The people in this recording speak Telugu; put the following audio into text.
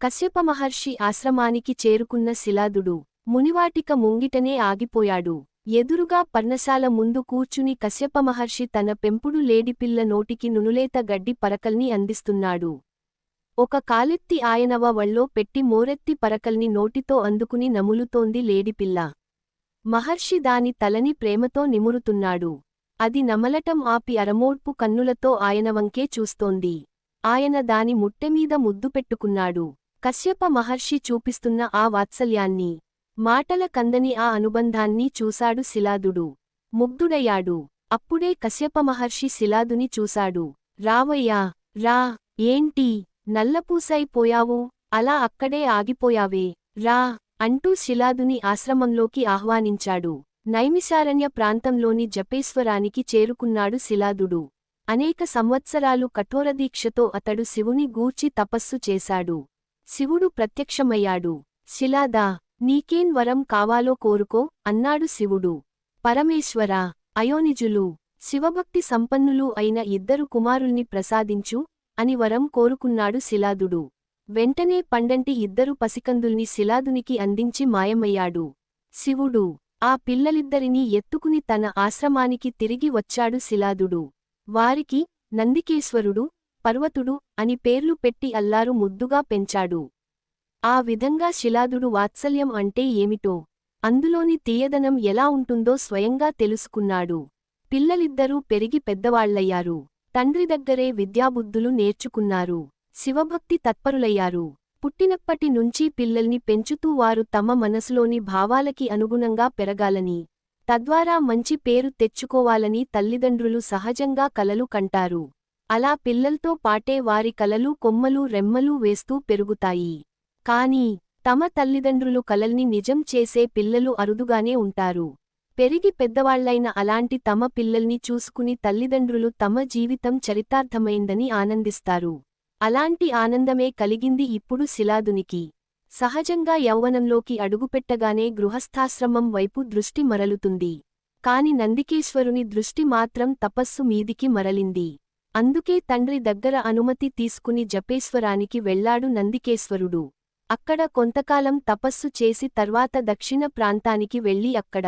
కశ్యప మహర్షి ఆశ్రమానికి చేరుకున్న శిలాదుడు మునివాటిక ముంగిటనే ఆగిపోయాడు. ఎదురుగా పర్ణశాల ముందు కూర్చుని కశ్యప మహర్షి తన పెంపుడు లేడిపిల్ల నోటికి నునులేత గడ్డి పరకల్ని అందిస్తున్నాడు. ఒక కాలెత్తి ఆయనవ వళ్ళో పెట్టి మోరెత్తి పరకల్ని నోటితో అందుకుని నములుతోంది లేడిపిల్ల. మహర్షి దాని తలని ప్రేమతో నిమురుతున్నాడు. అది నమలటం ఆపి అరమోడ్పు కన్నులతో ఆయనవంకే చూస్తోంది. ఆయన దాని ముట్టెమీద ముద్దు పెట్టుకున్నాడు. కశ్యప మహర్షి చూపిస్తున్న ఆ వాత్సల్యాన్ని, మాటల కందని ఆ అనుబంధాన్ని చూశాడు శిలాదుడు. ముగ్ధుడయ్యాడు. అప్పుడే కశ్యప మహర్షి శిలాదుని చూశాడు. రావయ్యా, రా, ఏంటి నల్లపూసై పోయావు, అలా అక్కడే ఆగిపోయావే, రా అంటూ శిలాదుని ఆశ్రమంలోకి ఆహ్వానించాడు. నైమిషారణ్య ప్రాంతంలోని జపేశ్వరానికి చేరుకున్నాడు శిలాదుడు. అనేక సంవత్సరాలు కఠోరదీక్షతో అతడు శివుని గూర్చి తపస్సు చేశాడు. శివుడు ప్రత్యక్షమయ్యాడు. శిలాదా, నీకేం వరం కావాలో కోరుకో అన్నాడు శివుడు. పరమేశ్వరా, అయోనిజులు, శివభక్తి సంపన్నులు అయిన 2 కుమారుల్ని ప్రసాదించు అని వరం కోరుకున్నాడు శిలాదుడు. వెంటనే పండంటి 2 పసికందుల్ని శిలాదునికి అందించి మాయమయ్యాడు. శివుడు ఆ పిల్లలిద్దరినీ ఎత్తుకుని తన ఆశ్రమానికి తిరిగి వచ్చాడు శిలాదుడు. వారికి నందికేశ్వరుడు, పర్వతుడు అని పేర్లు పెట్టి అల్లారు ముద్దుగా పెంచాడు. ఆ విధంగా శిలాదుడు వాత్సల్యం అంటే ఏమిటో, అందులోని తీయదనం ఎలా ఉంటుందో స్వయంగా తెలుసుకున్నాడు. పిల్లలిద్దరూ పెరిగి పెద్దవాళ్లయ్యారు. తండ్రి దగ్గరే విద్యాబుద్ధులు నేర్చుకున్నారు. శివభక్తి తత్పరులయ్యారు. పుట్టినప్పటి నుంచి పిల్లల్ని పెంచుతూ వారు తమ మనసులోని భావాలకి అనుగుణంగా పెరగాలని, తద్వారా మంచి పేరు తెచ్చుకోవాలని తల్లిదండ్రులు సహజంగా కలలు కంటారు. అలా పిల్లల్తో పాటే వారి కలలు కొమ్మలు రెమ్మలు వేస్తూ పెరుగుతాయి. కానీ తమ తల్లిదండ్రులు కలల్ని నిజం చేసే పిల్లలు అరుదుగానే ఉంటారు. పెరిగి పెద్దవాళ్లైన అలాంటి తమ పిల్లల్ని చూసుకుని తల్లిదండ్రులు తమ జీవితం చరితార్థమైందని ఆనందిస్తారు. అలాంటి ఆనందమే కలిగింది ఇప్పుడు శిలాదునికి. సహజంగా యౌవనంలోకి అడుగుపెట్టగానే గృహస్థాశ్రమం వైపు దృష్టి మరలుతుంది. కాని నందికేశ్వరుని దృష్టి మాత్రం తపస్సు మీదికి మరలింది. అందుకే తండ్రి దగ్గర అనుమతి తీసుకుని జపేశ్వరానికి వెళ్లాడు నందికేశ్వరుడు. అక్కడ కొంతకాలం తపస్సు చేసి తర్వాత దక్షిణ ప్రాంతానికి వెళ్లి అక్కడ